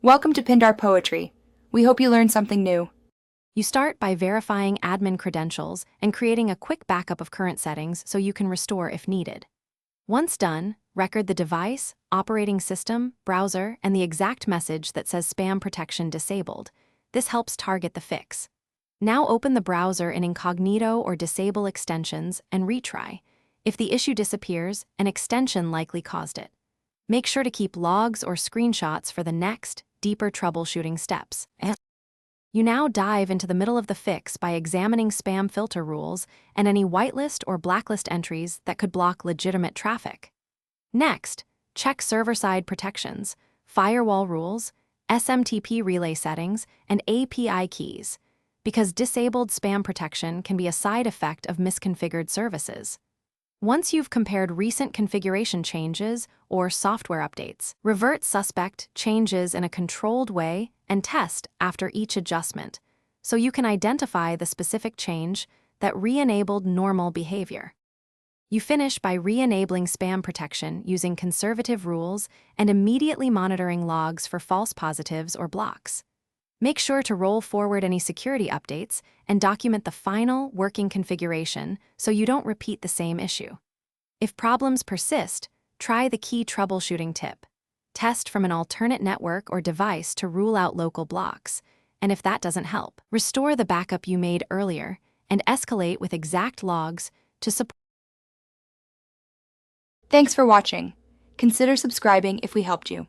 Welcome to Pindar Poetry. We hope you learned something new. You start by verifying admin credentials and creating a quick backup of current settings so you can restore if needed. Once done, record the device, operating system, browser, and the exact message that says spam protection disabled. This helps target the fix. Now open the browser in incognito or disable extensions and retry. If the issue disappears, an extension likely caused it. Make sure to keep logs or screenshots for the next, deeper troubleshooting steps. You now dive into the middle of the fix by examining spam filter rules and any whitelist or blacklist entries that could block legitimate traffic. Next, check server-side protections, firewall rules, SMTP relay settings, and API keys, because disabled spam protection can be a side effect of misconfigured services. Once you've compared recent configuration changes or software updates, revert suspect changes in a controlled way and test after each adjustment, so you can identify the specific change that re-enabled normal behavior. You finish by re-enabling spam protection using conservative rules and immediately monitoring logs for false positives or blocks. Make sure to roll forward any security updates and document the final working configuration so you don't repeat the same issue. If problems persist, try the key troubleshooting tip. Test from an alternate network or device to rule out local blocks, and if that doesn't help, restore the backup you made earlier and escalate with exact logs to support. Thanks for watching. Consider subscribing if we helped you.